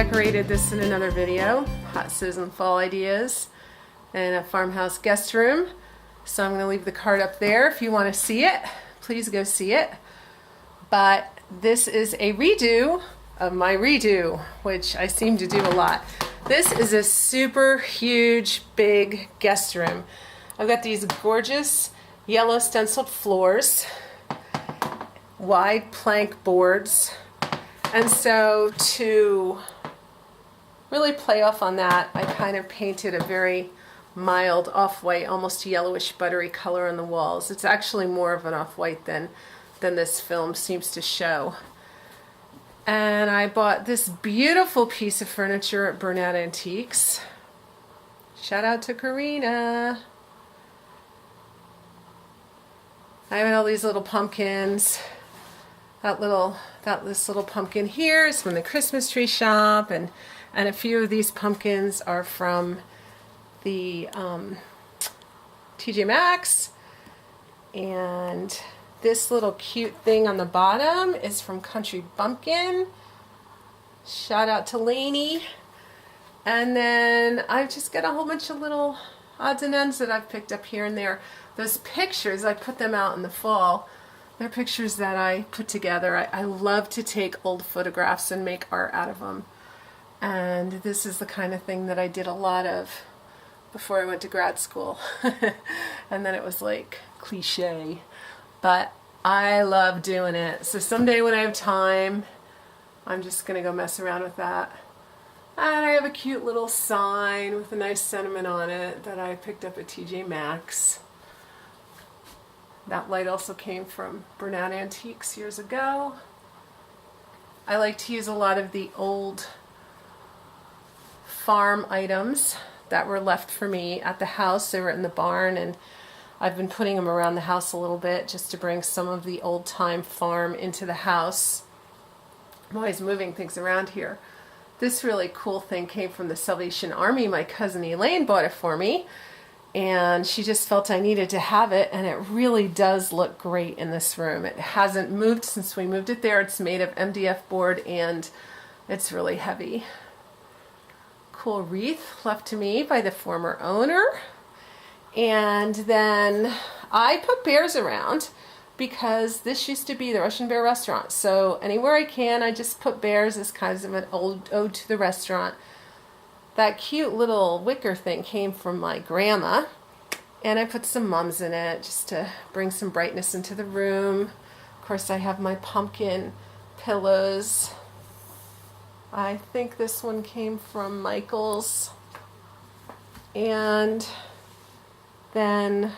decorated this in another video, Hot Season Fall Ideas, in a farmhouse guest room. So I'm going to leave the card up there. If you want to see it, please go see it. But this is a redo of my redo, which I seem to do a lot. This is a super huge, big guest room. I've got these gorgeous yellow stenciled floors, wide plank boards, and so to really play off on that, I kind of painted a very mild off-white, almost yellowish buttery color on the walls. It's actually more of an off-white than this film seems to show. And I bought this beautiful piece of furniture at Bernat Antiques. Shout out to Karina. I have all these little pumpkins. This little pumpkin here is from the Christmas tree shop, and a few of these pumpkins are from the TJ Maxx, and this little cute thing on the bottom is from Country Bumpkin. Shout out to Lainey. And then I've just got a whole bunch of little odds and ends that I've picked up here and there. Those pictures, I put them out in the fall. They're pictures that I put together. I love to take old photographs and make art out of them. And this is the kind of thing that I did a lot of before I went to grad school. And then it was like cliche. But I love doing it. So someday when I have time, I'm just going to go mess around with that. And I have a cute little sign with a nice sentiment on it that I picked up at TJ Maxx. That light also came from Bernat Antiques years ago. I like to use a lot of the old farm items that were left for me at the house. They were in the barn, and I've been putting them around the house a little bit just to bring some of the old-time farm into the house. I'm always moving things around here. This really cool thing came from the Salvation Army. My cousin Elaine bought it for me, and she just felt I needed to have it, and it really does look great in this room. It hasn't moved since we moved it there. It's made of MDF board, and it's really heavy. Cool wreath left to me by the former owner. And then I put bears around because this used to be the Russian Bear restaurant. So anywhere I can, I just put bears as kind of an old ode to the restaurant. That cute little wicker thing came from my grandma, and I put some mums in it just to bring some brightness into the room. Of course, I have my pumpkin pillows. I think this one came from Michael's. And then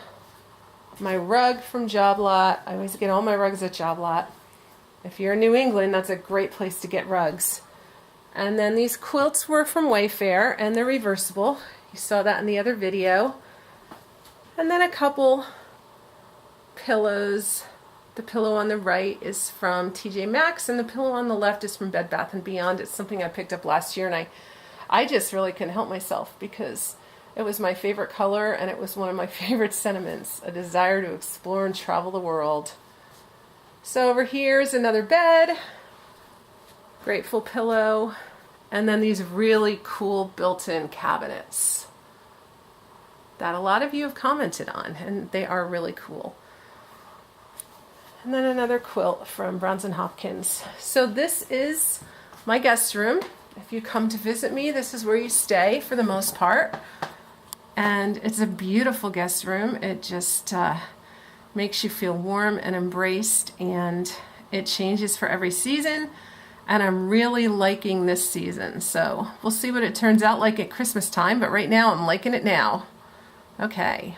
my rug from Job Lot. I always get all my rugs at Job Lot. If you're in New England, that's a great place to get rugs. And then these quilts were from Wayfair, and they're reversible. You saw that in the other video. And then a couple pillows. The pillow on the right is from TJ Maxx, and the pillow on the left is from Bed Bath & Beyond. It's something I picked up last year, and I just really couldn't help myself because it was my favorite color, and it was one of my favorite sentiments, a desire to explore and travel the world. So over here is another bed, grateful pillow, and then these really cool built-in cabinets that a lot of you have commented on, and they are really cool. And then another quilt from Browns & Hopkins. So this is my guest room. If you come to visit me, this is where you stay for the most part. And it's a beautiful guest room. It just makes you feel warm and embraced, and it changes for every season. And I'm really liking this season. So we'll see what it turns out like at Christmas time, but right now I'm liking it now. Okay.